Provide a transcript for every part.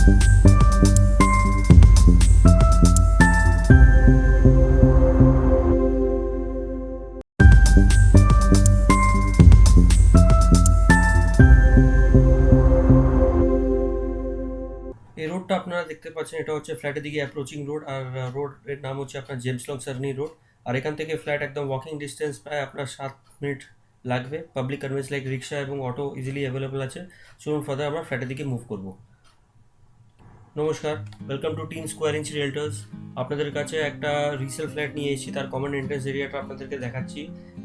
এই রোডটা আপনারা দেখতে পাচ্ছেন, এটা হচ্ছে ফ্ল্যাটের দিকে অ্যাপ্রোচিং রোড। আর রোডের নাম হচ্ছে আপনার জেমস লং সার্নি রোড। আর এখান থেকে ফ্ল্যাট একদম ওয়াকিং ডিস্টেন্স, প্রায় আপনার 7 মিনিট লাগবে। পাবলিক কনভেন্স লাইক রিক্সা এবং অটো ইজিলি অ্যাভেলেবল আছে। চলুন ফার্দার আমরা ফ্ল্যাটের দিকে মুভ করব। নমস্কার, welcome to Tin Square Inch Realtors. আপনাদের কাছে একটা রিসেল ফ্ল্যাট নিয়ে এসেছি, তার কমন এন্ট্রেন্স এরিয়াটা আপনাদেরকে দেখাচ্ছি।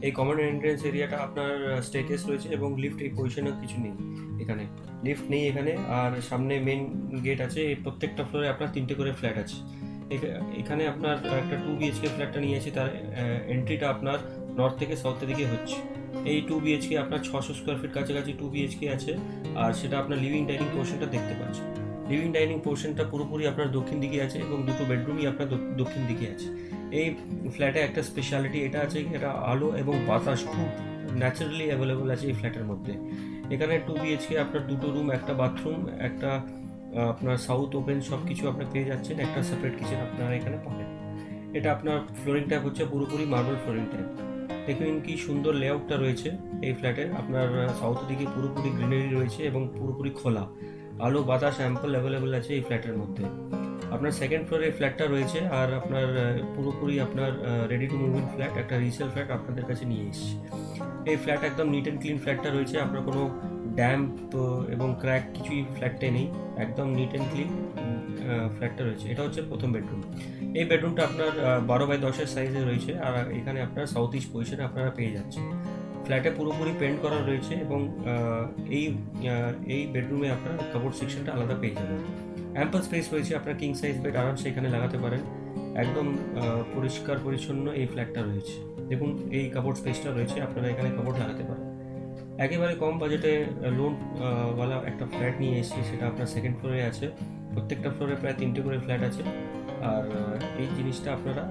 এই কমন এন্ট্রেন্স এরিয়াটা আপনার স্টেকেস রয়েছে এবং লিফট এই পজিশনে কিছু নেই, এখানে লিফট নেই এখানে। আর সামনে মেন গেট আছে। এই প্রত্যেকটা ফ্লোরে আপনার 3টে করে ফ্ল্যাট আছে। এখানে আপনার একটা 2 BHK ফ্ল্যাটটা নিয়েছি, তার এন্ট্রিটা আপনার নর্থ থেকে সাউথের দিকে হচ্ছে। এই 2 BHK আপনার 600 স্কোয়ার ফিট কাছাকাছি 2 BHK আছে। আর সেটা আপনার লিভিং ডাইনিং পোর্শনটা দেখতে পাচ্ছেন। লিভিং ডাইনিং পোর্শনটা পুরোপুরি আপনার দক্ষিণ দিকে আছে এবং 2টো বেডরুমই আপনার দক্ষিণ দিকে আছে। এই ফ্ল্যাটে একটা স্পেশালিটি এটা আছে, এটা আলো এবং বাতাস খুব ন্যাচারালি অ্যাভেলেবল আছে এই ফ্ল্যাটের মধ্যে। এখানে 2 BHK আপনার 2টো রুম, একটা বাথরুম, একটা আপনার সাউথ ওপেন সব কিছু আপনার পেয়ে যাচ্ছেন। একটা সেপারেট কিচেন আপনারা এখানে পাবেন। এটা আপনার ফ্লোরিং টাইপ হচ্ছে পুরোপুরি মার্বেল ফ্লোরিং টাইপ। দেখুন কি সুন্দর লেআউটটা রয়েছে এই ফ্ল্যাটে। আপনার সাউথের দিকে পুরোপুরি গ্রিনারি রয়েছে এবং পুরোপুরি খোলা, আলো বাতাস অ্যাম্পল অ্যাভেলেবল আছে এই ফ্ল্যাটের মধ্যে। আপনার সেকেন্ড ফ্লোরে ফ্ল্যাটটা রয়েছে। আর আপনার পুরোপুরি আপনার ready to move in flat, একটা রিসেল ফ্ল্যাট আপনাদের কাছে নিয়ে এসেছি। এই ফ্ল্যাট একদম নিট অ্যান্ড ক্লিন ফ্ল্যাটটা রয়েছে। আপনার কোনো ড্যাম্প এবং ক্র্যাক কিছুই ফ্ল্যাটে নেই, একদম নিট অ্যান্ড ক্লিন ফ্ল্যাটটা রয়েছে। এটা হচ্ছে প্রথম বেডরুম। এই বেডরুমটা আপনার 12x10 সাইজে রয়েছে। আর এখানে আপনার সাউথ ইস্ট পজিশনে আপনারা পেয়ে যাচ্ছেন। ফ্ল্যাটে পুরোপুরি পেন্ট করা রয়েছে এবং এই বেডরুমে আপনার কাপড় সেকশনটা আলাদা পেয়ে যাবেন। অ্যাম্পল স্পেস রয়েছে, আপনার কিং সাইজ বেড আরামসে এখানে লাগাতে পারেন। একদম পরিষ্কার পরিচ্ছন্ন এই ফ্ল্যাটটা রয়েছে। দেখুন এই কাপড় স্পেসটা রয়েছে, আপনারা এখানে কাপড় লাগাতে পারেন। একেবারে কম বাজেটে লোন ওয়ালা একটা ফ্ল্যাট নিয়ে এসেছি, সেটা আপনার সেকেন্ড ফ্লোরে আছে। প্রত্যেকটা ফ্লোরে প্রায় 3টে করে ফ্ল্যাট আছে। আর এই জিনিসটা আপনারা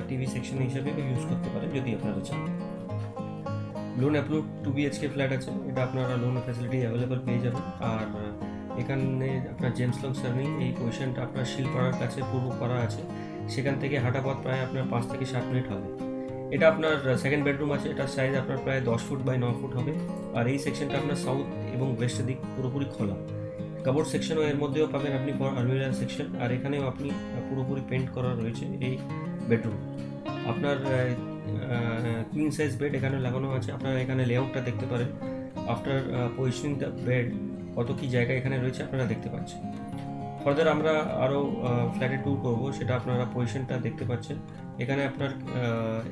টিভি সেকশন হিসেবে ইউজ করতে পারেন যদি আপনারা চান। লোন অ্যাপ্রুভ 2 BHK ফ্ল্যাট আছে, এটা আপনারা লোন ফ্যাসিলিটি অ্যাভেলেবল পেয়ে যাবেন। আর এখানে আপনার জেমস লং সার্নি এই পজিশনটা আপনার শিলপাড়ার কাছে পূর্বপাড়া আছে, সেখান থেকে হাঁটা পথ প্রায় আপনার 5 থেকে 7 মিনিট হবে। এটা আপনার সেকেন্ড বেডরুম আছে, এটার সাইজ আপনার প্রায় 10 ফুট বাই 9 ফুট হবে। আর এই সেকশনটা আপনার সাউথ এবং ওয়েস্টের দিক পুরোপুরি খোলা। কাপড় সেকশনও এর মধ্যেও পাবেন আপনি, ফর আলমিরা সেকশন। আর এখানেও আপনি পুরোপুরি পেন্ট করা রয়েছে এই বেডরুম। আপনার কুইন সাইজ বেড এখানে লাগানো আছে। আপনারা এখানে লেআউটটা দেখতে পারেন। আফটার পজিশনিং দ্য বেড কত কী জায়গা এখানে রয়েছে আপনারা দেখতে পাচ্ছেন। ফার্দার আমরা আরও ফ্ল্যাটে ট্যুর করবো, সেটা আপনারা পজিশনটা দেখতে পাচ্ছেন। এখানে আপনার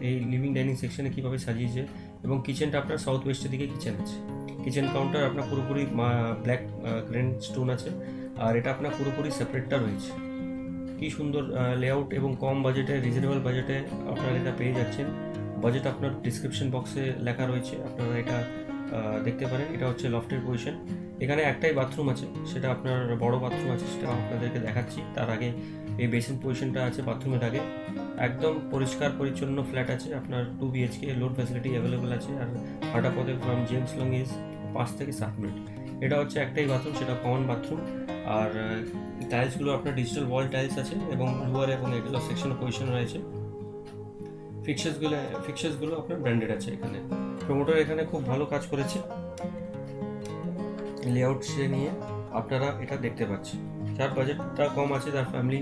এই লিভিং ডাইনিং সেকশনে কীভাবে সাজিয়েছে এবং কিচেনটা আপনার সাউথ ওয়েস্টের দিকে কিচেন আছে। কিচেন কাউন্টার আপনার পুরোপুরি ব্ল্যাক গ্রেনাইট স্টোন আছে। আর এটা আপনার পুরোপুরি সেপারেটটা রয়েছে। কি সুন্দর লেআউট এবং কম বাজেটে, রিজনেবল বাজেটে আপনারা এটা পেয়ে যাচ্ছেন। বাজেট আপনার ডিসক্রিপশন বক্সে লেখা রয়েছে, আপনারা এটা দেখতে পারেন। এটা হচ্ছে লফটের পজিশন। এখানে একটাই বাথরুম আছে, সেটা আপনার বড় বাথরুম আছে, সেটা আপনাদেরকে দেখাচ্ছি। তার আগে এই বেসিন পজিশনটা আছে বাথরুমের আগে। একদম পরিষ্কার পরিচ্ছন্ন ফ্ল্যাট আছে আপনার। 2 BHK লোন ফ্যাসিলিটি অ্যাভেলেবেল আছে। আর হাঁটা পথে ফ্রম জেমস লং ইজ 5 থেকে 7 মিনিট। এটা হচ্ছে একটাই বাথরুম, সেটা কমন বাথরুম। আর টাইলসগুলো আপনার ডিজিটাল ওয়াল টাইলস আছে এবং লোয়ার এবং এগুলো সেকশনে পজিশন রয়েছে। ফিক্সার্সগুলো আপনার ব্র্যান্ডেড আছে এখানে। প্রমোটার এখানে খুব ভালো কাজ করেছে লেআউট সে নিয়ে, আপনারা এটা দেখতে পাচ্ছেন। যার বাজেটটা কম আছে, যার ফ্যামিলি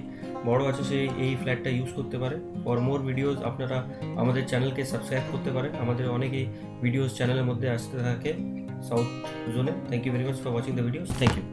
বড় আছে, সে এই ফ্ল্যাটটা ইউজ করতে পারে। ফর মোর ভিডিওস আপনারা আমাদের চ্যানেলকে সাবস্ক্রাইব করতে পারেন। আমাদের অনেকেই ভিডিওস চ্যানেলের মধ্যে আসতে থাকে সাউথ জোনে। Thank you very much for watching the videos. Thank you.